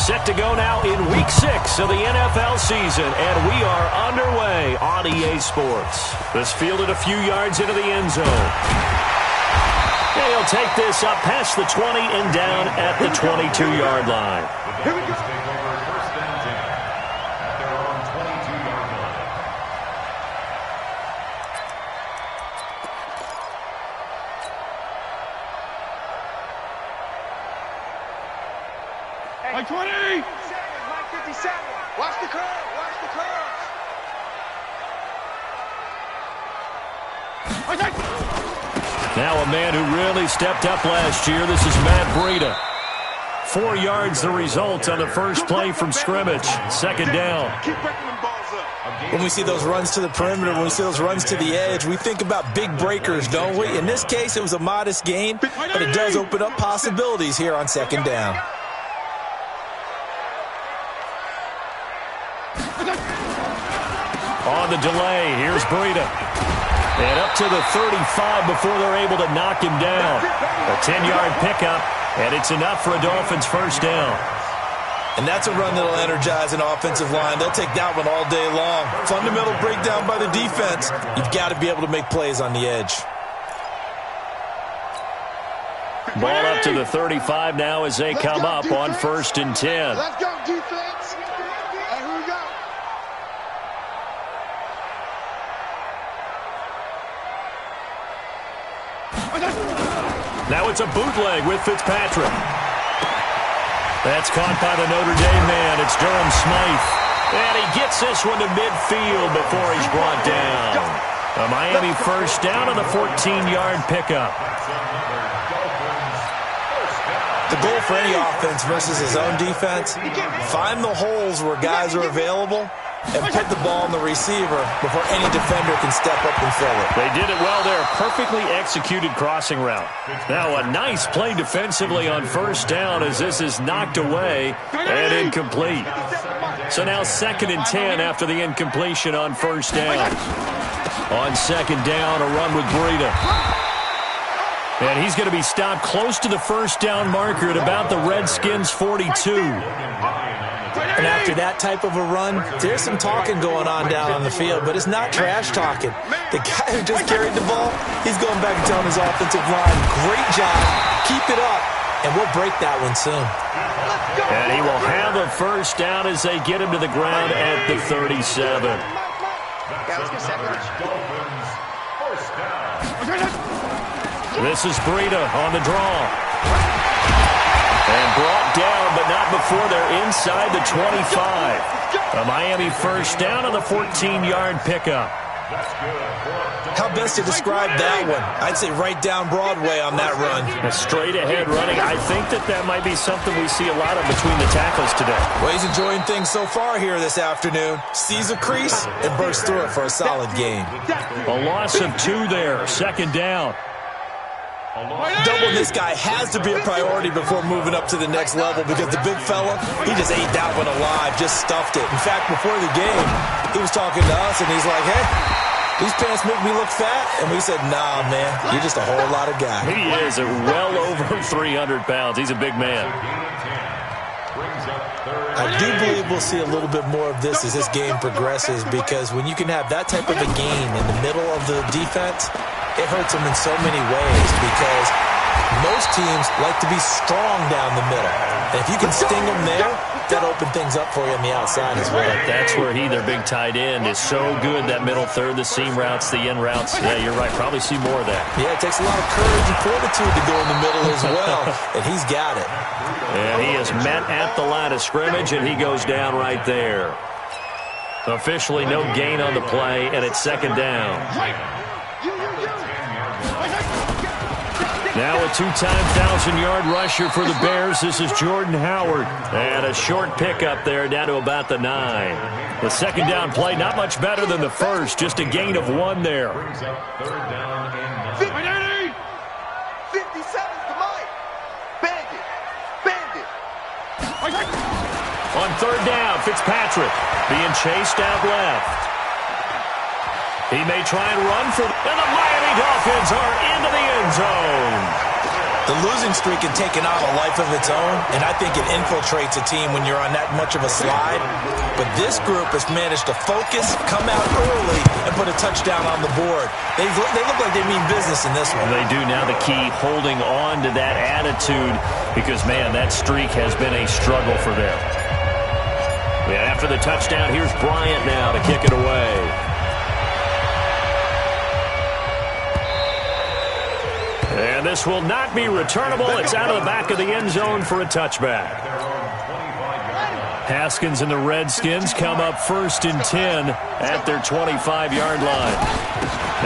Set to go now in Week 6 of the NFL season, and we are underway on EA Sports. This fielded a few yards into the end zone. And he'll take this up past the 20 and down at the 22-yard line. Here we go. First and 10 at their own 22-yard line. Hey, 20! Mike 57. Watch the curve. Watch the curve. Now a man who really stepped up last year. This is Matt Breida. 4 yards the result on the first play from scrimmage. Second down. Keep breaking them balls up. When we see those runs to the perimeter, when we see those runs to the edge, we think about big breakers, don't we? In this case, it was a modest gain, but it does open up possibilities here on second down. On the delay, here's Breida. And up to the 35 before they're able to knock him down. A 10-yard pickup, and it's enough for a Dolphins first down. And that's a run that'll energize an offensive line. They'll take that one all day long. Fundamental breakdown by the defense. You've got to be able to make plays on the edge. Ball up to the 35 now as they come up on first and 10. Let's go, defense. And here we go. Now it's a bootleg with Fitzpatrick. That's caught by the Notre Dame man. It's Durham Smythe. And he gets this one to midfield before he's brought down. A Miami first down on the 14-yard pickup. The goal for any offense versus his own defense, find the holes where guys are available and put the ball in the receiver before any defender can step up and fill it. They did it well there. Perfectly executed crossing route. Now a nice play defensively on first down as this is knocked away and incomplete. So now second and 10 after the incompletion on first down. On second down, a run with Breida. And he's going to be stopped close to the first down marker at about the Redskins' 42. And after that type of a run, there's some talking going on down on the field, but it's not trash talking. The guy who just carried the ball, he's going back and telling his offensive line, great job, keep it up, and we'll break that one soon. And he will have a first down as they get him to the ground at the 37. This is Breida on the draw. And brought down, but not before they're inside the 25. A Miami first down on the 14-yard pickup. How best to describe that one? I'd say right down Broadway on that run. A straight-ahead running. I think that might be something we see a lot of between the tackles today. Well, he's enjoying things so far here this afternoon. Sees a crease and bursts through it for a solid gain. A loss of 2 there. Second down. Doubling this guy has to be a priority before moving up to the next level because the big fella, he just ate that one alive, just stuffed it. In fact, before the game, he was talking to us, and he's like, hey, these pants make me look fat. And we said, nah, man, you're just a whole lot of guy. He is well over 300 pounds. He's a big man. I do believe we'll see a little bit more of this as this game progresses because when you can have that type of a gain in the middle of the defense, it hurts them in so many ways because most teams like to be strong down the middle. And if you can sting them there, that opens things up for you on the outside as well. That's where their big tight end, is so good, that middle third, the seam routes, the in routes. Yeah, you're right. Probably see more of that. Yeah, it takes a lot of courage and fortitude to go in the middle as well, and he's got it. And he is met at the line of scrimmage, and he goes down right there. Officially no gain on the play, and it's second down. Now a 2-time 1,000-yard rusher for the Bears. This is Jordan Howard. And a short pickup there down to about the 9. The second down play, not much better than the first. Just a gain of 1 there. 57's the Mike. Bandit. On third down, Fitzpatrick being chased out left. He may try and run for... And the Miami Dolphins are into the end zone. The losing streak had taken on a life of its own, and I think it infiltrates a team when you're on that much of a slide. But this group has managed to focus, come out early, and put a touchdown on the board. They look like they mean business in this one. They do. Now the key, holding on to that attitude, because, man, that streak has been a struggle for them. Yeah, after the touchdown, here's Bryant now to kick it away. And this will not be returnable. It's out of the back of the end zone for a touchback. Haskins and the Redskins come up 1st and 10 at their 25-yard line.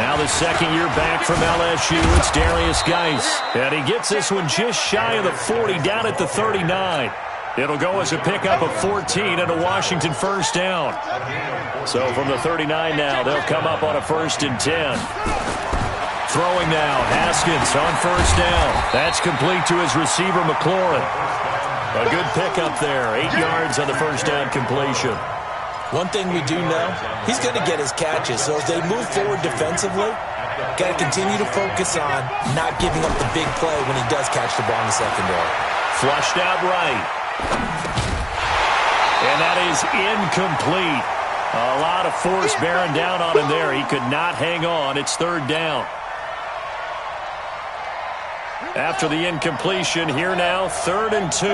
Now the second year back from LSU, it's Darius Geis. And he gets this one just shy of the 40, down at the 39. It'll go as a pickup of 14 and a Washington first down. So from the 39 now, they'll come up on a 1st and 10. Throwing now, Haskins on first down. That's complete to his receiver, McLaurin. A good pickup there, 8 yards on the first down completion. One thing we do know, he's going to get his catches. So as they move forward defensively, got to continue to focus on not giving up the big play when he does catch the ball in the secondary. Flushed out right. And that is incomplete. A lot of force bearing down on him there. He could not hang on. It's 3rd down. After the incompletion, here now, 3rd and 2.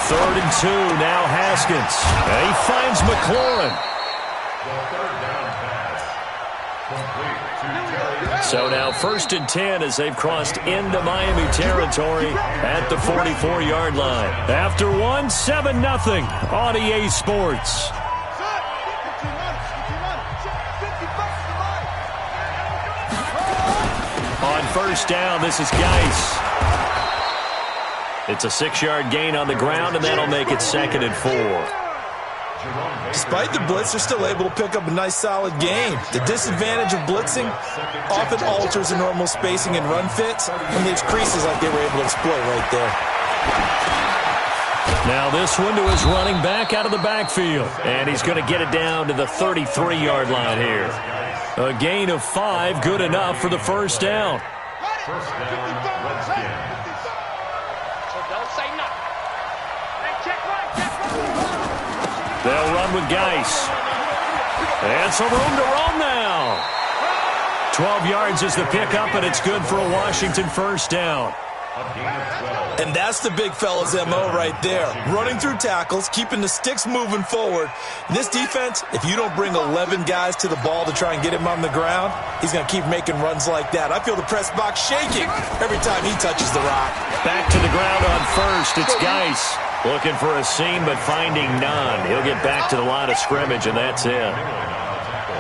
3rd and 2, now Haskins. And he finds McLaurin. So now 1st and 10 as they've crossed into Miami territory at the 44-yard line. After one, 7-0 on EA Sports. On first down, this is Geis. It's a 6-yard gain on the ground, and that'll make it 2nd and 4. Despite the blitz, they're still able to pick up a nice, solid gain. The disadvantage of blitzing often alters the normal spacing and run fits and leaves creases like they were able to exploit right there. Now this one to his running back out of the backfield, and he's going to get it down to the 33-yard line here. A gain of 5, good enough for the first down. First down, Redskins. So don't say nothing. Hey, check right. They'll run with Geis. And some room to roam now. 12 yards is the pickup, and it's good for a Washington first down. And that's the big fella's MO right there. Running through tackles, keeping the sticks moving forward. This defense, if you don't bring 11 guys to the ball to try and get him on the ground, he's going to keep making runs like that. I feel the press box shaking every time he touches the rock. Back to the ground on first. It's Geis. Looking for a seam, but finding none. He'll get back to the line of scrimmage, and that's it.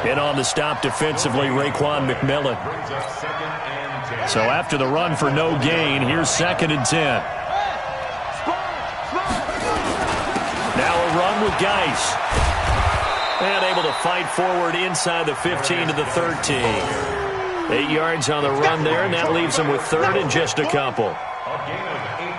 In on the stop defensively, Raekwon McMillan. So after the run for no gain, here's 2nd and 10. Now a run with Geis. And able to fight forward inside the 15 to the 13. 8 yards on the run there, and that leaves him with 3rd and just a couple.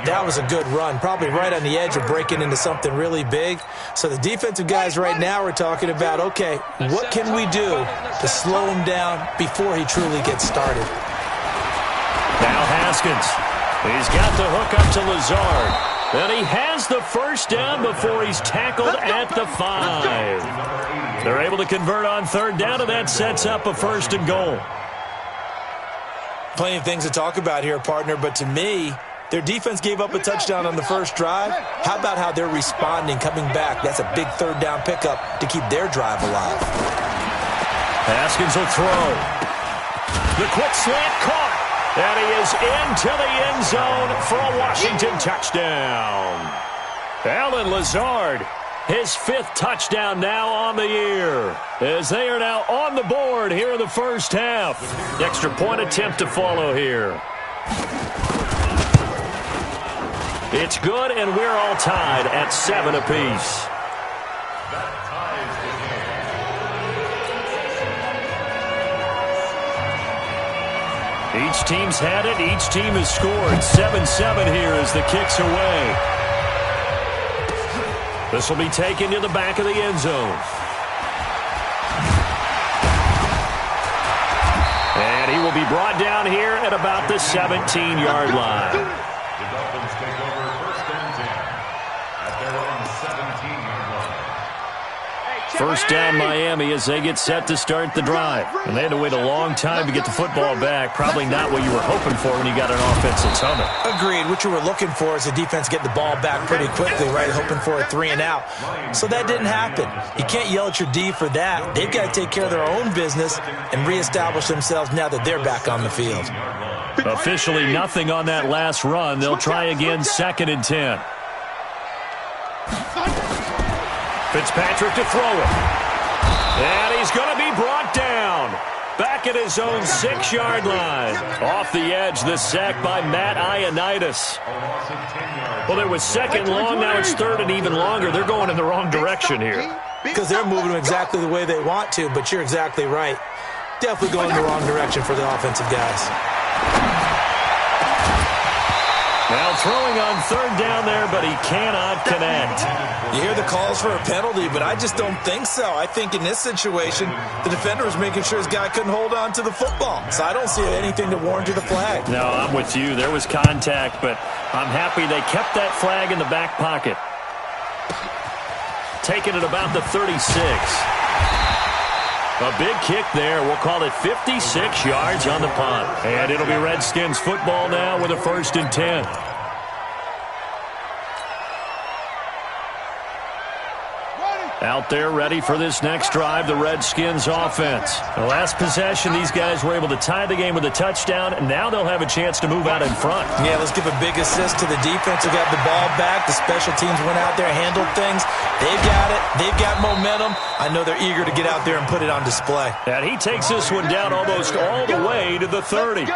That was a good run, probably right on the edge of breaking into something really big. So the defensive guys right now are talking about, okay, what can we do to slow him down before he truly gets started? Now Haskins. He's got the hook up to Lazard. And he has the first down before he's tackled at the 5. They're able to convert on 3rd down, and that sets up a 1st and goal. Plenty of things to talk about here, partner, but to me, their defense gave up a touchdown on the first drive. How about how they're responding, coming back? That's a big 3rd down pickup to keep their drive alive. Haskins will throw. The quick slant caught. And he is into the end zone for a Washington touchdown. Allen Lazard, his 5th touchdown now on the year, as they are now on the board here in the first half. Extra point attempt to follow here. It's good, and we're all tied at 7 apiece. Each team's had it. Each team has scored. 7-7 here as the kick's away. This will be taken to the back of the end zone. And he will be brought down here at about the 17-yard line. The Dolphins take over first and 10 at their own 17-yard line. First down Miami as they get set to start the drive. And they had to wait a long time to get the football back. Probably not what you were hoping for when you got an offense that's humming. Agreed. What you were looking for is the defense getting the ball back pretty quickly, right? Hoping for a 3-and-out. So that didn't happen. You can't yell at your D for that. They've got to take care of their own business and reestablish themselves now that they're back on the field. Officially nothing on that last run. They'll try again, 2nd and 10. Fitzpatrick to throw it. And he's going to be brought down. Back at his own 6-yard line. Off the edge, the sack by Matt Ioannidis. Well, there was 2nd long, now it's 3rd and even longer. They're going in the wrong direction here. Because they're moving exactly the way they want to, but you're exactly right. Definitely going in the wrong direction for the offensive guys. Now throwing on 3rd down there, but he cannot connect. You hear the calls for a penalty, but I just don't think so. I think in this situation, the defender was making sure his guy couldn't hold on to the football. So I don't see anything to warrant a flag. No, I'm with you. There was contact, but I'm happy they kept that flag in the back pocket. Taking it about the 36. A big kick there. We'll call it 56 yards on the punt. And it'll be Redskins football now with a 1st and 10. Out there ready for this next drive, the Redskins offense. The last possession, these guys were able to tie the game with a touchdown, and now they'll have a chance to move out in front. Yeah, let's give a big assist to the defense who got the ball back. The special teams went out there, handled things. They've got it. They've got momentum. I know they're eager to get out there and put it on display. And he takes this one down almost all the way to the 30.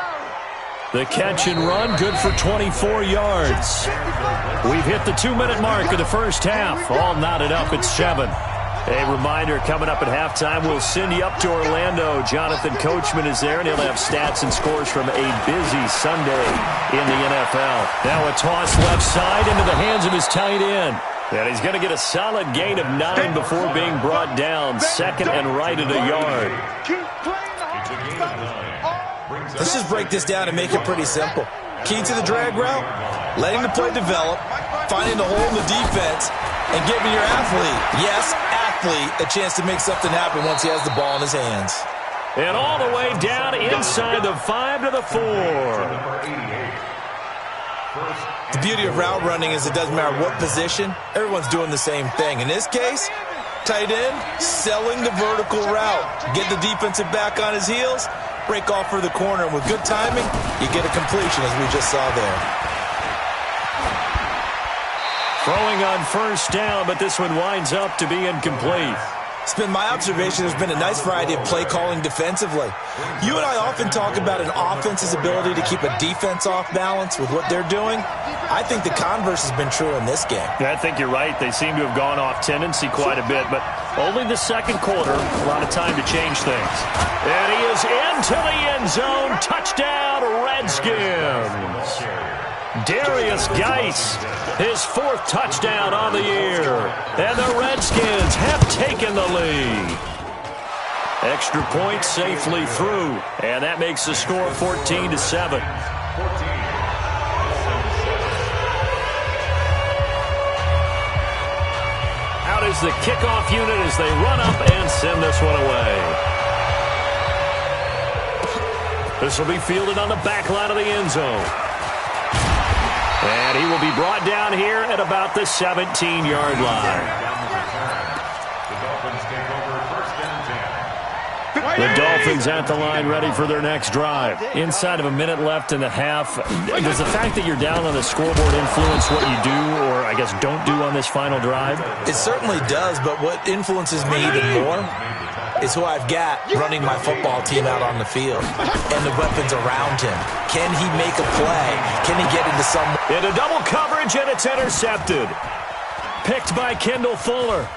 The catch and run, good for 24 yards. We've hit the 2-minute mark of the first half. All knotted up at 7. A reminder, coming up at halftime, we'll send you up to Orlando. Jonathan Coachman is there, and he'll have stats and scores from a busy Sunday in the NFL. Now a toss left side into the hands of his tight end. And he's going to get a solid gain of 9 before being brought down. 2nd and right at a yard. Let's just break this down and make it pretty simple. Key to the drag route, letting the play develop, finding the hole in the defense, and giving your athlete, yes, athlete, a chance to make something happen once he has the ball in his hands. And all the way down inside the 5 to the 4. The beauty of route running is it doesn't matter what position, everyone's doing the same thing. In this case, tight end, selling the vertical route. Get the defensive back on his heels, break off for the corner, and with good timing, you get a completion as we just saw there. Throwing on 1st down, but this one winds up to be incomplete. It's been my observation there's been a nice variety of play calling defensively. You and I often talk about an offense's ability to keep a defense off balance with what they're doing. I think the converse has been true in this game. Yeah, I think you're right. They seem to have gone off tendency quite a bit, but only the 2nd quarter, a lot of time to change things. And he is into the end zone. Touchdown, Redskins. Darius Geis, his 4th touchdown on the year. And the Redskins have taken the lead. Extra point safely through. And that makes the score 14-7. Out is the kickoff unit as they run up and send this one away. This will be fielded on the back line of the end zone. And he will be brought down here at about the 17-yard line. The Dolphins at the line ready for their next drive. Inside of a minute left in the half. Does the fact that you're down on the scoreboard influence what you do or, I guess, don't do on this final drive? It certainly does, but what influences me even more is who I've got running my football team out on the field and the weapons around him. Can he make a play? Can he get into some... Into double coverage, and it's intercepted. Picked by Kendall Fuller.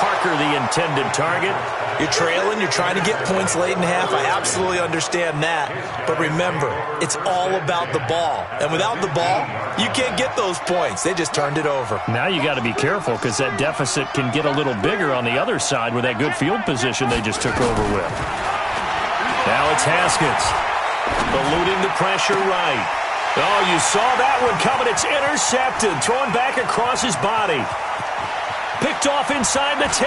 Parker, the intended target. You're trailing. You're trying to get points late in half. I absolutely understand that. But remember, it's all about the ball. And without the ball, you can't get those points. They just turned it over. Now you got to be careful because that deficit can get a little bigger on the other side with that good field position they just took over with. Now it's Haskins. Eluding the pressure right. Oh, you saw that one coming. It's intercepted. Thrown back across his body. Picked off inside the 10.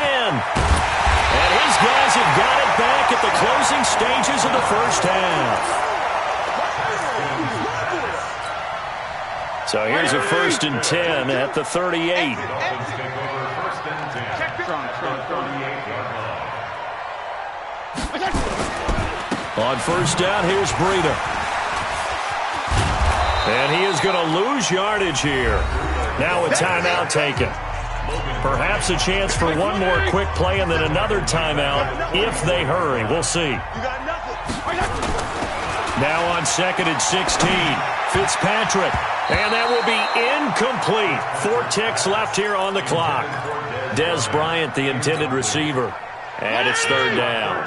And his guys have got it back at the closing stages of the first half. So here's a 1st and 10 at the 38. On 1st down, here's Breida. And he is going to lose yardage here. Now a timeout taken. Perhaps a chance for one more quick play and then another timeout if they hurry. We'll see. Now on 2nd and 16, Fitzpatrick. And that will be incomplete. 4 ticks left here on the clock. Dez Bryant, the intended receiver. And it's 3rd down.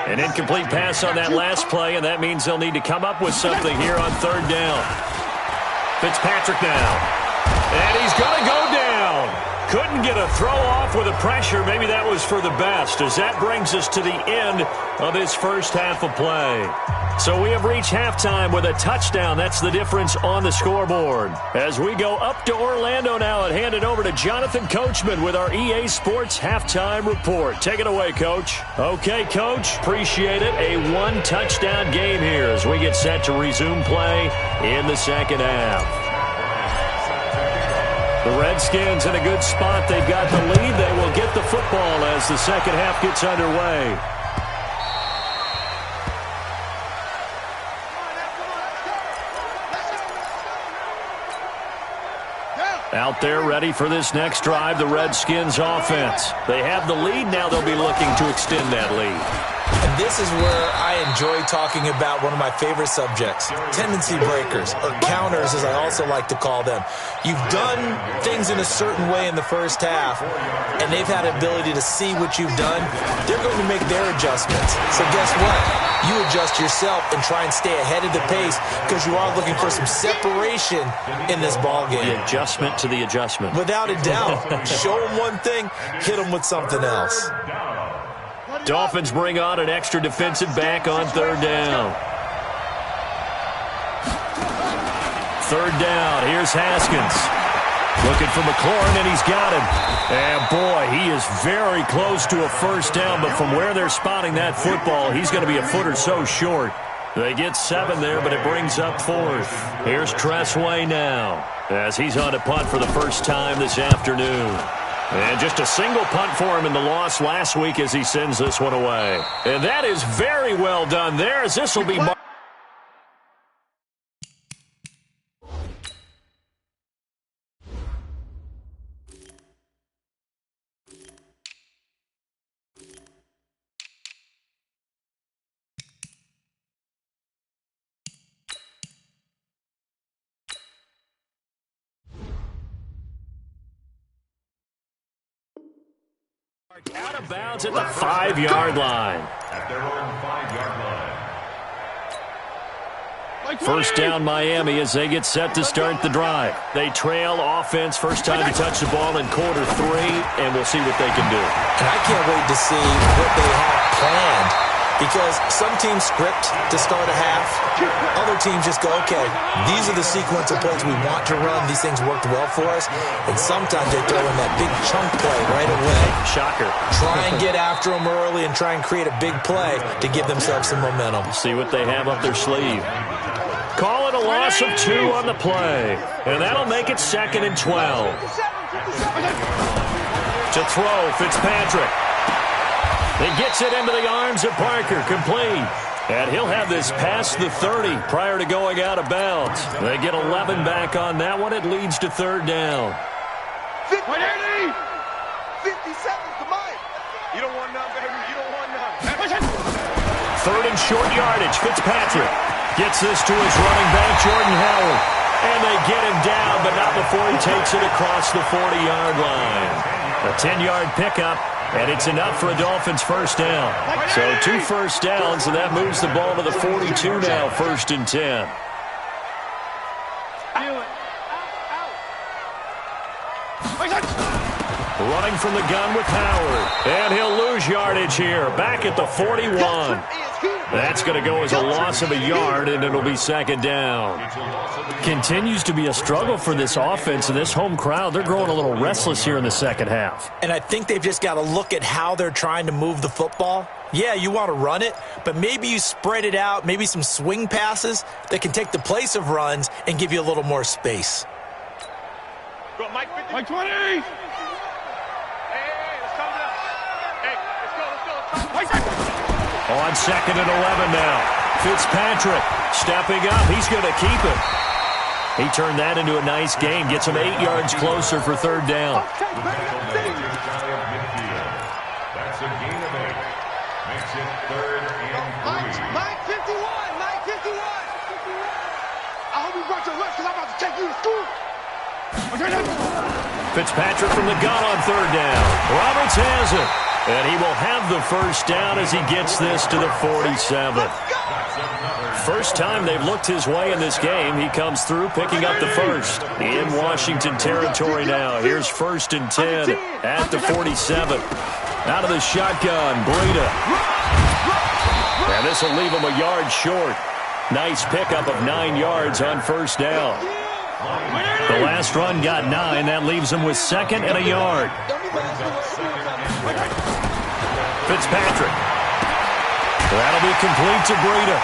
An incomplete pass on that last play, and that means they'll need to come up with something here on 3rd down. Fitzpatrick now. And he's going to go down. Couldn't get a throw off with the pressure. Maybe that was for the best, as that brings us to the end of this first half of play. So we have reached halftime with a touchdown. That's the difference on the scoreboard. As we go up to Orlando now and hand it over to Jonathan Coachman with our EA Sports Halftime Report. Take it away, Coach. Okay, Coach. Appreciate it. A 1-touchdown game here as we get set to resume play in the second half. The Redskins in a good spot. They've got the lead. They will get the football as the second half gets underway. Out there ready for this next drive, the Redskins offense. They have the lead. Now they'll be looking to extend that lead. And this is where I enjoy talking about one of my favorite subjects, tendency breakers, or counters as I also like to call them. You've done things in a certain way in the first half, and they've had the ability to see what you've done. They're going to make their adjustments. So guess what? You adjust yourself and try and stay ahead of the pace because you are looking for some separation in this ball game. The adjustment to the adjustment. Without a doubt. Show them one thing, hit them with something else. Dolphins bring on an extra defensive back on 3rd down. 3rd down. Here's Haskins. Looking for McLaurin, and he's got him. And, boy, he is very close to a 1st down, but from where they're spotting that football, he's going to be a foot or so short. They get 7 there, but it brings up 4th. Here's Tressway now as he's on a punt for the first time this afternoon. And just a single punt for him in the loss last week as he sends this one away. And that is very well done there as this will be... out of bounds at the 5-yard line. At their own 5-yard line. 1st down Miami as they get set to start the drive. They trail offense, first time to touch the ball in quarter 3, and we'll see what they can do. And I can't wait to see what they have planned because some teams script to start a half. Other teams just go, okay, these are the sequence of plays we want to run. These things worked well for us. And sometimes they throw in that big chunk play right away. Shocker. Try and get after them early and try and create a big play to give themselves some momentum. See what they have up their sleeve. Call it a loss of 2 on the play. And that'll make it 2nd and 12. To throw, Fitzpatrick. He gets it into the arms of Parker, complete. And he'll have this past the 30 prior to going out of bounds. They get 11 back on that one. It leads to 3rd down. 50, 57's the mine. You don't want none, baby. You don't want none. 3rd and short yardage. Fitzpatrick gets this to his running back, Jordan Howard. And they get him down, but not before he takes it across the 40-yard line. A 10-yard pickup, And it's enough for a Dolphins first down. So 2 first downs, and that moves the ball to the 42 now, 1st and 10. Running from the gun with Howard. And he'll lose yardage here. Back at the 41. That's going to go as a loss of a yard, and it'll be 2nd down. Continues to be a struggle for this offense, and this home crowd, they're growing a little restless here in the second half. And I think they've just got to look at how they're trying to move the football. Yeah, you want to run it, but maybe you spread it out, maybe some swing passes that can take the place of runs and give you a little more space. Go, Mike 20. Hey, let's come down. Hey, let's go. On 2nd and 11 now. Fitzpatrick stepping up. He's going to keep it. He turned that into a nice gain. Gets him 8 yards closer for 3rd down. That's a gain of 8. Makes it 3rd and 3. Mike 51. I hope you brought your lunch because I'm about to take you to school. Fitzpatrick from the gun on 3rd down. Roberts has it. And he will have the first down as he gets this to the 47. First time they've looked his way in this game. He comes through picking up the first. In Washington territory now. Here's 1st and 10 at the 47. Out of the shotgun, Breida. And this will leave him a yard short. Nice pickup of 9 yards on 1st down. The last run got 9. That leaves him with 2nd and a yard. Fitzpatrick. That'll be complete to Breida.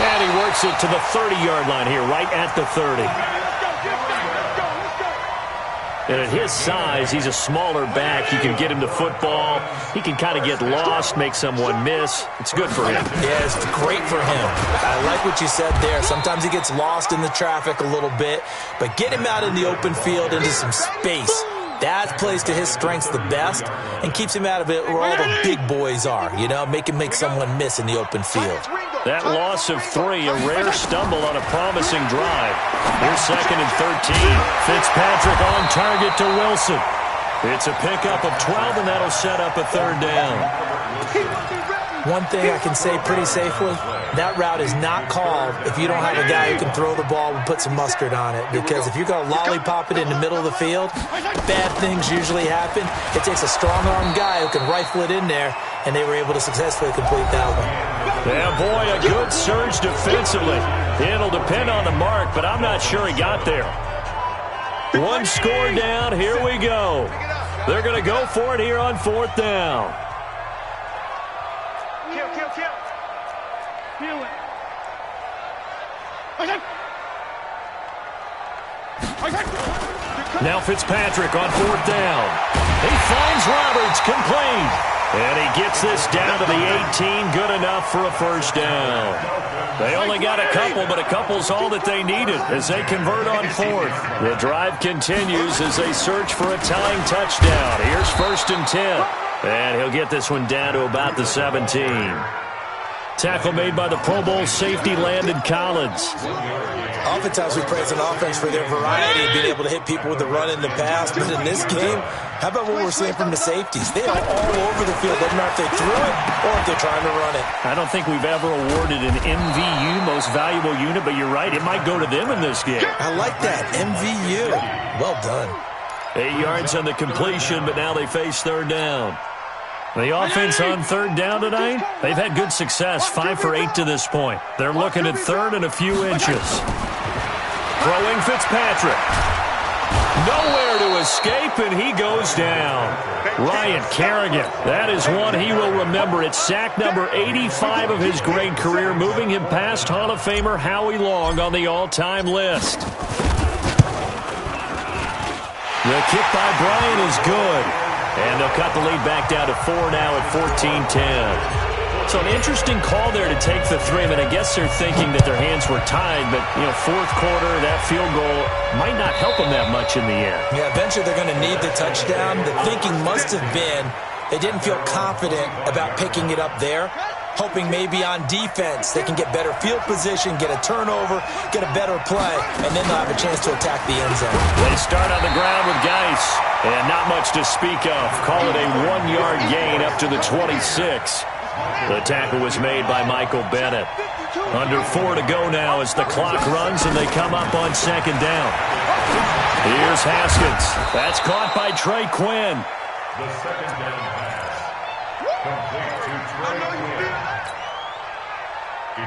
And he works it to the 30-yard line here, right at the 30. And at his size, he's a smaller back. You can get him to football. He can kind of get lost, make someone miss. It's good for him. Yeah, it's great for him. I like what you said there. Sometimes he gets lost in the traffic a little bit, but get him out in the open field into some space. That plays to his strengths the best and keeps him out of it where all the big boys are, you know, make someone miss in the open field. That loss of 3, a rare stumble on a promising drive. Here's 2nd and 13. Fitzpatrick on target to Wilson. It's a pickup of 12, and that'll set up a 3rd down. One thing I can say pretty safely, that route is not called if you don't have a guy who can throw the ball and put some mustard on it. Because if you're going to lollipop it in the middle of the field, bad things usually happen. It takes a strong-armed guy who can rifle it in there, and they were able to successfully complete that one. Yeah, boy, a good surge defensively. It'll depend on the mark, but I'm not sure he got there. 1 score down. Here we go. They're going to go for it here on 4th down. Now Fitzpatrick on 4th down. He finds Roberts, complete. And he gets this down to the 18, good enough for a first down. They only got a couple, but a couple's all that they needed as they convert on 4th. The drive continues as they search for a tying touchdown. Here's 1st and 10. And he'll get this one down to about the 17. Tackle made by the Pro Bowl safety Landon Collins. Oftentimes we praise an offense for their variety of being able to hit people with the run in the pass. But in this game, how about what we're seeing from the safeties? They are all over the field. Doesn't matter if they threw it or if they're trying to run it. I don't think we've ever awarded an MVU, most valuable unit, but you're right. It might go to them in this game. I like that. MVU. Well done. 8 yards on the completion, but now they face 3rd down. The offense on 3rd down tonight, they've had good success, 5 for 8 to this point. They're looking at 3rd and a few inches. Throwing Fitzpatrick. Nowhere to escape, and he goes down. Ryan Kerrigan, that is one he will remember. It's sack number 85 of his great career, moving him past Hall of Famer Howie Long on the all-time list. The kick by Bryan is good. And they'll cut the lead back down to 4 now at 14-10. So an interesting call there to take the 3. I mean, I guess they're thinking that their hands were tied, but, you know, 4th quarter, that field goal might not help them that much in the end. Yeah, eventually they're going to need the touchdown. The thinking must have been they didn't feel confident about picking it up there. hoping maybe on defense they can get better field position, get a turnover, get a better play, and then they'll have a chance to attack the end zone. They start on the ground with Geis, and not much to speak of. Call it a 1-yard gain up to the 26. The tackle was made by Michael Bennett. Under 4 to go now as the clock runs and they come up on second down. Here's Haskins. That's caught by Trey Quinn. The second down pass. Complete to Trey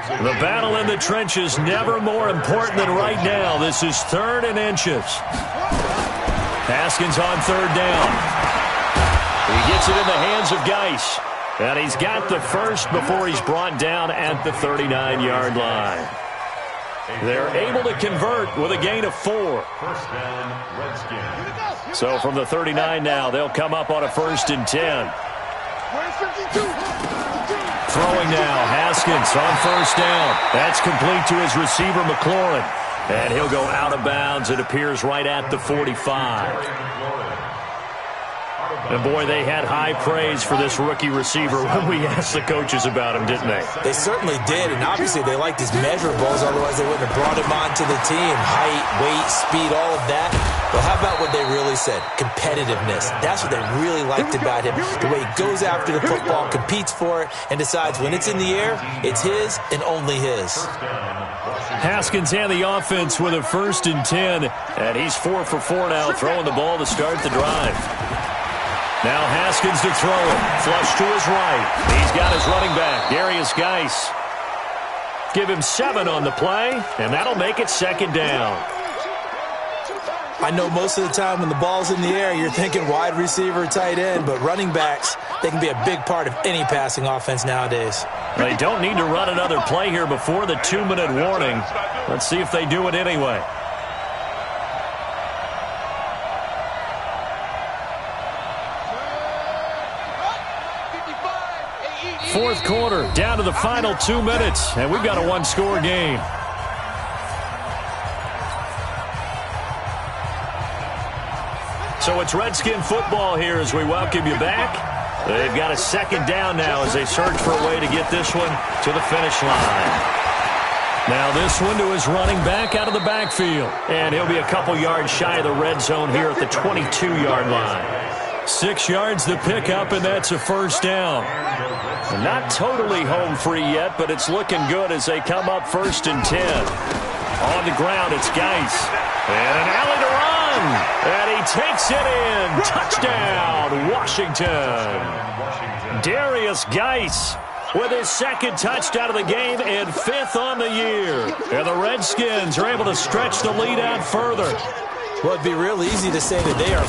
Quinn. The battle in the trenches never more important than right now. This is 3rd and inches. Haskins on 3rd down. He gets it in the hands of Geis. And he's got the first before he's brought down at the 39-yard line. They're able to convert with a gain of 4. First down, Redskins. So from the 39 now, they'll come up on a 1st and 10. Throwing now, Haskins on 1st down. That's complete to his receiver, McLaurin. And he'll go out of bounds. It appears right at the 45. And, boy, they had high praise for this rookie receiver when we asked the coaches about him, didn't they? They certainly did, and obviously they liked his measurables, otherwise they wouldn't have brought him onto the team. Height, weight, speed, all of that. But how about what they really said? Competitiveness. That's what they really liked about him. The way he goes after the football, competes for it, and decides when it's in the air, it's his and only his. Haskins and the offense with a 1st and 10, and he's 4 for 4 now, throwing the ball to start the drive. Now Haskins to throw it. Flush to his right. He's got his running back, Darius Geis. Give him 7 on the play, and that'll make it 2nd down. I know most of the time when the ball's in the air, you're thinking wide receiver, tight end, but running backs, they can be a big part of any passing offense nowadays. They don't need to run another play here before the 2-minute warning. Let's see if they do it anyway. 4th quarter, down to the final 2 minutes, and we've got a 1-score game. So it's Redskin football here as we welcome you back. They've got a 2nd down now as they search for a way to get this one to the finish line. Now this one to his running back out of the backfield, and he'll be a couple yards shy of the red zone here at the 22-yard line. 6 yards to pick up, and that's a 1st down. Not totally home free yet, but it's looking good as they come up 1st and 10. On the ground, it's Geis. And an alley to run. And he takes it in. Touchdown, Washington. Darius Geis with his 2nd touchdown of the game and 5th on the year. And the Redskins are able to stretch the lead out further. Well, it'd be real easy to say that they are